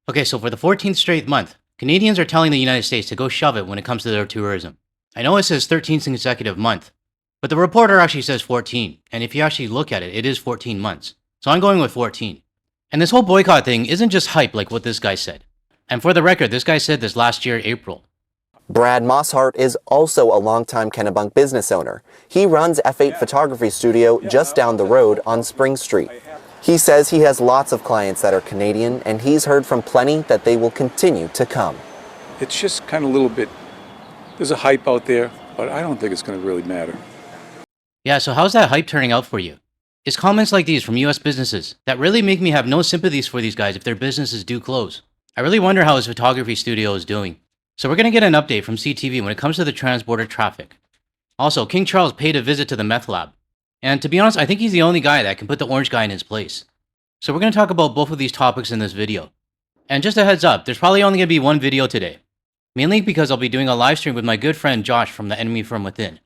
Okay, so for the 14th straight month, Canadians are telling the United States to go shove it when it comes to their tourism. I know it says 13th consecutive month, but the reporter actually says 14, and if you actually look at it, it is 14 months. So I'm going with 14. And this whole boycott thing isn't just hype like what this guy said. And for the record, this guy said this last year, April. Brad Mosshart is also a longtime Kennebunk business owner. He runs F8 Photography Studio just down the road on Spring Street. He says he has lots of clients that are Canadian, and he's heard from plenty that they will continue to come. It's just kind of a little bit, there's a hype out there, but I don't think it's going to really matter. Yeah, so how's that hype turning out for you? It's comments like these from US businesses that really make me have no sympathies for these guys if their businesses do close. I really wonder how his photography studio is doing. So we're going to get an update from CTV when it comes to the transborder traffic. Also, King Charles paid a visit to the meth lab. And to be honest, I think he's the only guy that can put the orange guy in his place. So we're going to talk about both of these topics in this video. And just a heads up, there's probably only going to be one video today. Mainly because I'll be doing a live stream with my good friend Josh from The Enemy From Within.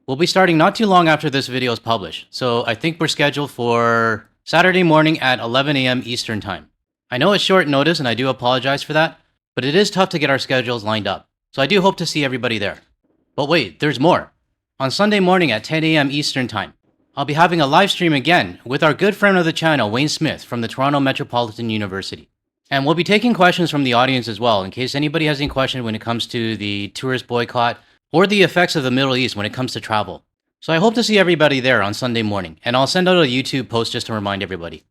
We'll be starting not too long after this video is published. So I think we're scheduled for Saturday morning at 11 a.m. Eastern Time. I know it's short notice and I do apologize for that, but it is tough to get our schedules lined up. So I do hope to see everybody there. But wait, there's more. On Sunday morning at 10 a.m. Eastern Time, I'll be having a live stream again with our good friend of the channel, Wayne Smith from the Toronto Metropolitan University. And we'll be taking questions from the audience as well, in case anybody has any questions when it comes to the tourist boycott or the effects of the Middle East when it comes to travel. So I hope to see everybody there on Sunday morning, and I'll send out a YouTube post just to remind everybody.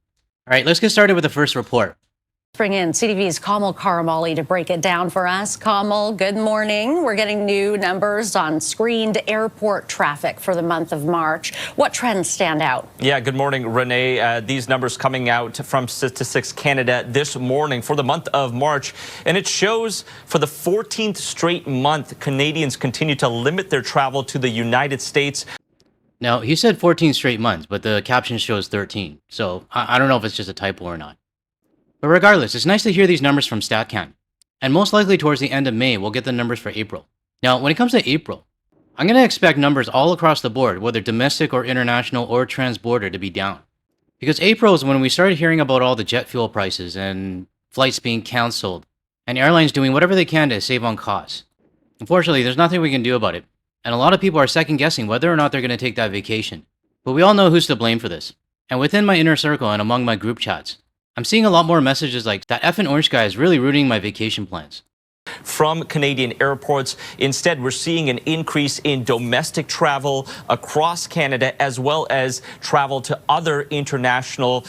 All right, let's get started with the first report. Bring in CTV's Kamal Karamali to break it down for us. Kamal, good morning. We're getting new numbers on screened airport traffic for the month of March. What trends stand out? Yeah, good morning, Renee. These numbers coming out from Statistics Canada this morning for the month of March. And it shows for the 14th straight month, Canadians continue to limit their travel to the United States. Now, he said 14 straight months, but the caption shows 13. So I don't know if it's just a typo or not. But regardless, it's nice to hear these numbers from StatCan. And most likely towards the end of May, we'll get the numbers for April. Now, when it comes to April, I'm going to expect numbers all across the board, whether domestic or international or transborder, to be down. Because April is when we started hearing about all the jet fuel prices and flights being canceled, and airlines doing whatever they can to save on costs. Unfortunately, there's nothing we can do about it. And a lot of people are second guessing whether or not they're going to take that vacation. But we all know who's to blame for this. And within my inner circle and among my group chats, I'm seeing a lot more messages like, that effing orange guy is really ruining my vacation plans. From Canadian airports. Instead, we're seeing an increase in domestic travel across Canada, as well as travel to other international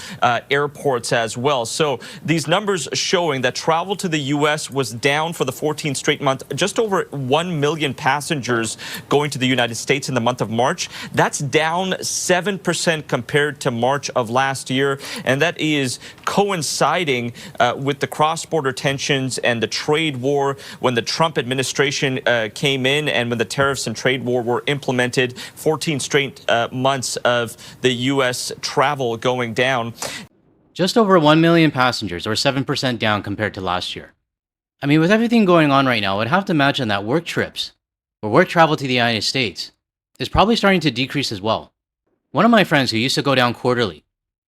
airports as well. So these numbers showing that travel to the U.S. was down for the 14th straight month, just over 1 million passengers going to the United States in the month of March. That's down 7% compared to March of last year. And that is coinciding with the cross-border tensions and the trade war when the Trump administration came in, and when the tariffs and trade war were implemented. 14 straight months of the U.S. travel going down. Just over 1 million passengers, or 7% down compared to last year. I mean, with everything going on right now, I'd have to imagine that work trips, or work travel to the United States, is probably starting to decrease as well. One of my friends who used to go down quarterly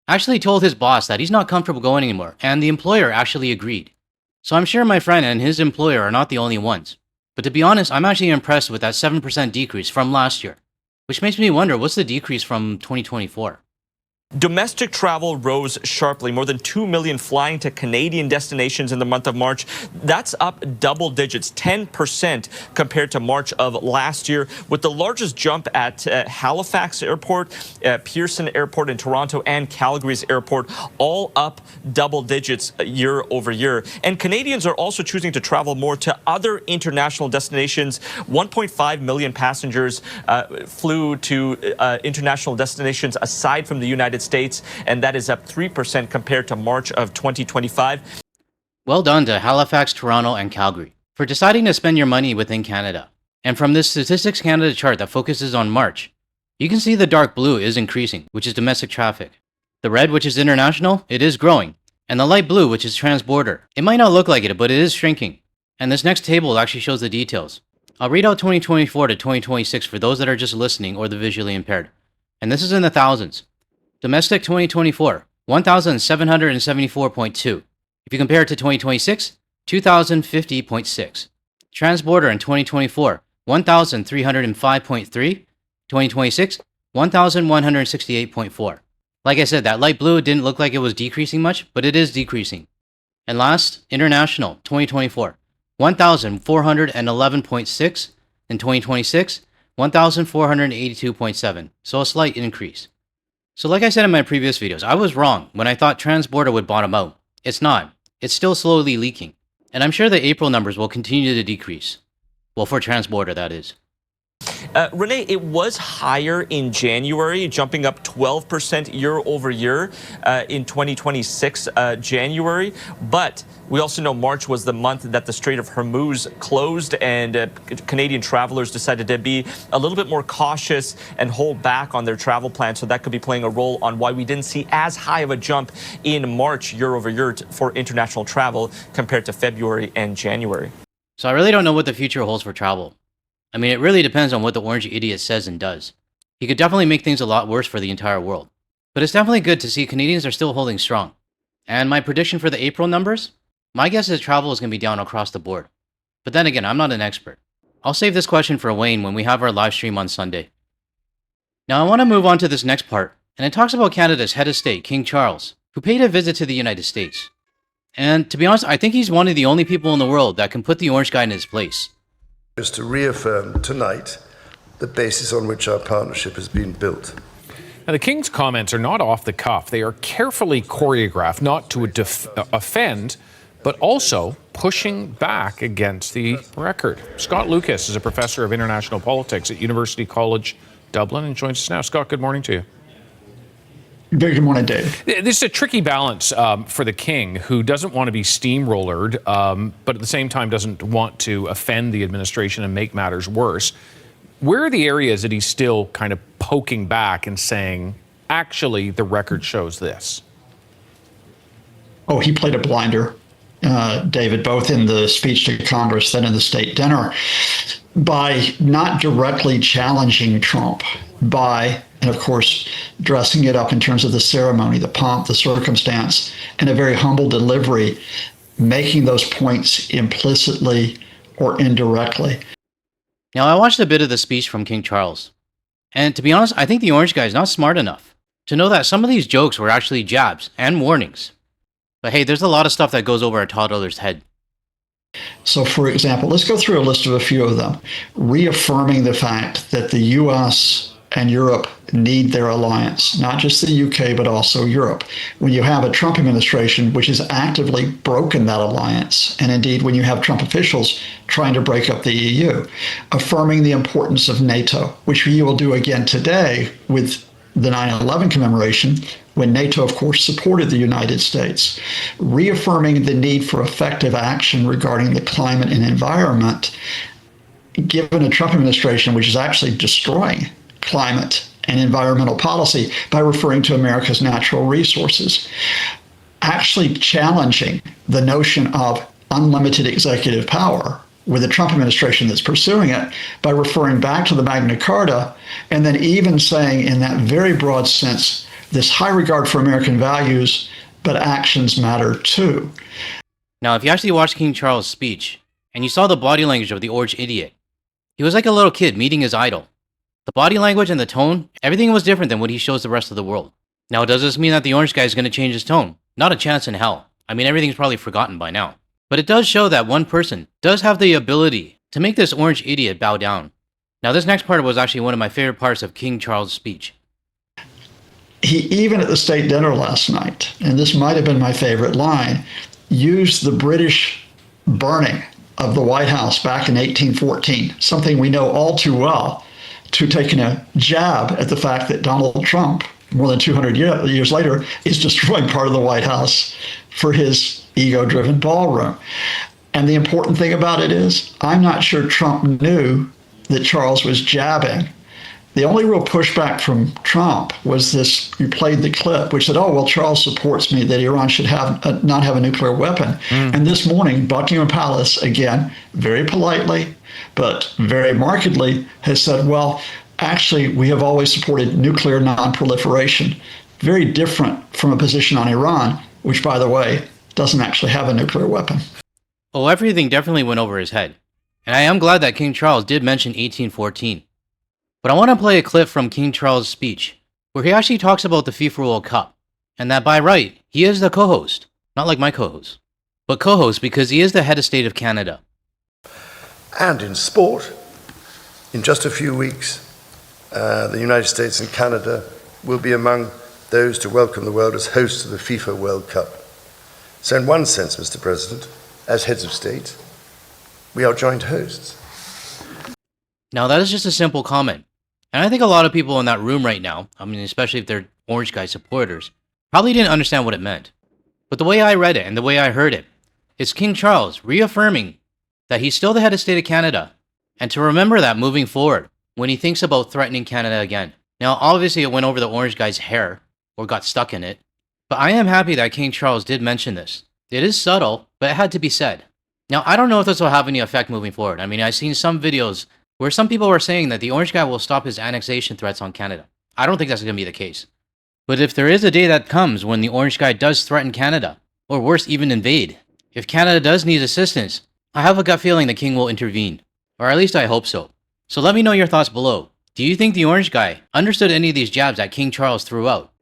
actually told his boss that he's not comfortable going anymore, and the employer actually agreed. So I'm sure my friend and his employer are not the only ones. But to be honest, I'm actually impressed with that 7% decrease from last year, which makes me wonder, what's the decrease from 2024? Domestic travel rose sharply, more than 2 million flying to Canadian destinations in the month of March. That's up double digits, 10% compared to March of last year, with the largest jump at Halifax Airport, Pearson Airport in Toronto, and Calgary's airport, all up double digits year over year. And Canadians are also choosing to travel more to other international destinations. 1.5 million passengers flew to international destinations aside from the United States, and that is up 3% compared to March of 2025. Well done to Halifax, Toronto, and Calgary for deciding to spend your money within Canada. And from this Statistics Canada chart that focuses on March, you can see the dark blue is increasing, which is domestic traffic. The red, which is international, it is growing. And the light blue, which is transborder, it might not look like it, but it is shrinking. And this next table actually shows the details. I'll read out 2024 to 2026 for those that are just listening or the visually impaired. And this is in the thousands. Domestic 2024, 1,774.2. If you compare it to 2026, 2,050.6. Transborder in 2024, 1,305.3. 2026, 1,168.4. Like I said, that light blue didn't look like it was decreasing much, but it is decreasing. And last, international, 2024, 1,411.6. In 2026, 1,482.7. So a slight increase. So like I said in my previous videos, I was wrong when I thought transborder would bottom out. It's not. It's still slowly leaking. And I'm sure the April numbers will continue to decrease. Well, for transborder, that is. Renee, it was higher in January, jumping up 12% year over year in 2026 January. But we also know March was the month that the Strait of Hormuz closed, and Canadian travelers decided to be a little bit more cautious and hold back on their travel plans. So that could be playing a role on why we didn't see as high of a jump in March year over year for international travel compared to February and January. So I really don't know what the future holds for travel. I mean, it really depends on what the orange idiot says and does. He could definitely make things a lot worse for the entire world. But it's definitely good to see Canadians are still holding strong. And my prediction for the April numbers? My guess is travel is going to be down across the board. But then again, I'm not an expert. I'll save this question for Wayne when we have our live stream on Sunday. Now I want to move on to this next part, and it talks about Canada's head of state, King Charles, who paid a visit to the United States. And to be honest, I think he's one of the only people in the world that can put the orange guy in his place. Is to reaffirm tonight the basis on which our partnership has been built. Now, the King's comments are not off the cuff. They are carefully choreographed, not to offend, but also pushing back against the record. Scott Lucas is a professor of international politics at University College Dublin and joins us now. Scott, good morning to you. Very good morning, Dave. This is a tricky balance for the King, who doesn't want to be steamrollered, but at the same time doesn't want to offend the administration and make matters worse. Where are the areas that he's still kind of poking back and saying, actually, the record shows this? Oh, he played a blinder, David, both in the speech to Congress and in the state dinner, by not directly challenging Trump, and of course, dressing it up in terms of the ceremony, the pomp, the circumstance, and a very humble delivery, making those points implicitly or indirectly. Now, I watched a bit of the speech from King Charles. And to be honest, I think the orange guy is not smart enough to know that some of these jokes were actually jabs and warnings. But hey, there's a lot of stuff that goes over a toddler's head. So, for example, let's go through a list of a few of them. Reaffirming the fact that the U.S. and Europe need their alliance, not just the UK, but also Europe. When you have a Trump administration which has actively broken that alliance, and indeed when you have Trump officials trying to break up the EU, affirming the importance of NATO, which he will do again today with the 9/11 commemoration, when NATO, of course, supported the United States, reaffirming the need for effective action regarding the climate and environment, given a Trump administration which is actually destroying climate and environmental policy by referring to America's natural resources, actually challenging the notion of unlimited executive power with the Trump administration that's pursuing it by referring back to the Magna Carta, and then even saying in that very broad sense, this high regard for American values, but actions matter too. Now, if you actually watched King Charles' speech, and you saw the body language of the orange idiot, he was like a little kid meeting his idol. The body language and the tone, everything was different than what he shows the rest of the world. Now, does this mean that the orange guy is going to change his tone? Not a chance in hell. I mean, everything's probably forgotten by now. But it does show that one person does have the ability to make this orange idiot bow down. Now, this next part was actually one of my favorite parts of King Charles' speech. He, even at the state dinner last night, and this might have been my favorite line, used the British burning of the White House back in 1814, something we know all too well, to taking a jab at the fact that Donald Trump, more than 200 years later, is destroying part of the White House for his ego-driven ballroom. And the important thing about it is, I'm not sure Trump knew that Charles was jabbing. The only real pushback from Trump was this, you played the clip, which said, oh, well, Charles supports me that Iran should not have a nuclear weapon. And this morning, Buckingham Palace, again, very politely, but very markedly, has said, well, actually, we have always supported nuclear non-proliferation. Very different from a position on Iran, which, by the way, doesn't actually have a nuclear weapon. Oh, everything definitely went over his head. And I am glad that King Charles did mention 1814. But I want to play a clip from King Charles' speech, where he actually talks about the FIFA World Cup, and that by right, he is the co-host. Not like my co-host, but co-host because he is the head of state of Canada. And in sport, in just a few weeks, the United States and Canada will be among those to welcome the world as hosts of the FIFA World Cup. So in one sense, Mr. President, as heads of state, we are joint hosts. Now that is just a simple comment. And I think a lot of people in that room right now, I mean, especially if they're Orange Guy supporters, probably didn't understand what it meant. But the way I read it and the way I heard it, is King Charles reaffirming that he's still the head of state of Canada, and to remember that moving forward when he thinks about threatening Canada again. Now, obviously it went over the Orange Guy's hair, or got stuck in it, but I am happy that King Charles did mention this. It is subtle, but it had to be said. Now, I don't know if this will have any effect moving forward. I mean, I've seen some videos where some people are saying that the Orange Guy will stop his annexation threats on Canada. I don't think that's going to be the case. But if there is a day that comes when the Orange Guy does threaten Canada, or worse, even invade, if Canada does need assistance, I have a gut feeling the King will intervene. Or at least I hope so. So let me know your thoughts below. Do you think the Orange Guy understood any of these jabs that King Charles threw out?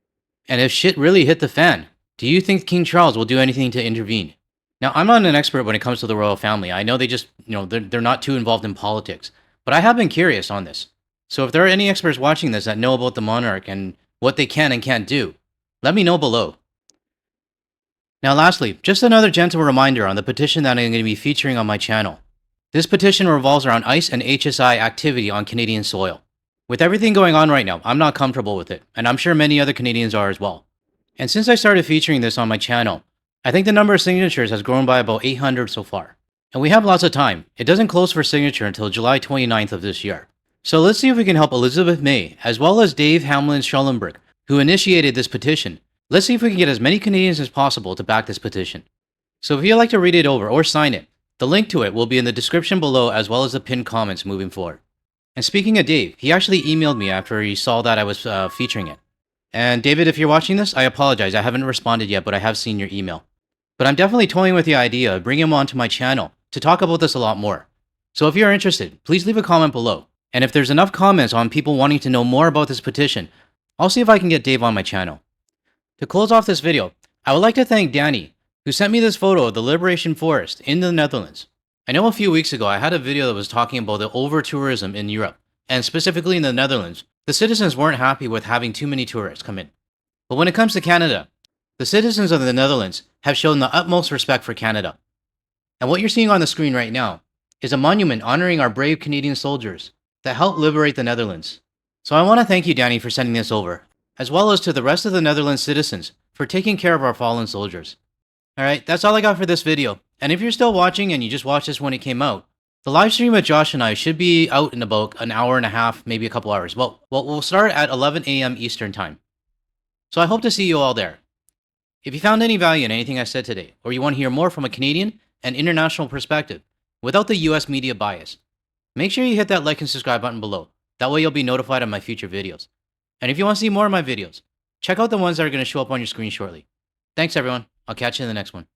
And if shit really hit the fan, do you think King Charles will do anything to intervene? Now, I'm not an expert when it comes to the royal family. I know they just, they're not too involved in politics. But I have been curious on this. So if there are any experts watching this that know about the monarch and what they can and can't do, let me know below. Now lastly, just another gentle reminder on the petition that I'm going to be featuring on my channel. This petition revolves around ICE and HSI activity on Canadian soil. With everything going on right now, I'm not comfortable with it, and I'm sure many other Canadians are as well. And since I started featuring this on my channel, I think the number of signatures has grown by about 800 so far. And we have lots of time. It doesn't close for signature until July 29th of this year. So let's see if we can help Elizabeth May, as well as Dave Hamlin-Schellenberg, who initiated this petition. Let's see if we can get as many Canadians as possible to back this petition. So if you'd like to read it over or sign it, the link to it will be in the description below as well as the pinned comments moving forward. And speaking of Dave, he actually emailed me after he saw that I was featuring it. And David, if you're watching this, I apologize. I haven't responded yet, but I have seen your email. But I'm definitely toying with the idea of bringing him onto my channel to talk about this a lot more. So if you're interested, please leave a comment below. And if there's enough comments on people wanting to know more about this petition, I'll see if I can get Dave on my channel. To close off this video, I would like to thank Danny, who sent me this photo of the Liberation Forest in the Netherlands. I know a few weeks ago I had a video that was talking about the over-tourism in Europe, and specifically in the Netherlands. The citizens weren't happy with having too many tourists come in. But when it comes to Canada, the citizens of the Netherlands have shown the utmost respect for Canada. And what you're seeing on the screen right now is a monument honoring our brave Canadian soldiers that helped liberate the Netherlands. So I want to thank you, Danny, for sending this over, as well as to the rest of the Netherlands citizens for taking care of our fallen soldiers. Alright, that's all I got for this video. And if you're still watching and you just watched this when it came out, the live stream with Josh and I should be out in about an hour and a half, maybe a couple hours. Well, we'll start at 11 a.m. Eastern Time. So I hope to see you all there. If you found any value in anything I said today, or you want to hear more from a Canadian and international perspective, without the US media bias, make sure you hit that like and subscribe button below. That way you'll be notified of my future videos. And if you want to see more of my videos, check out the ones that are going to show up on your screen shortly. Thanks everyone. I'll catch you in the next one.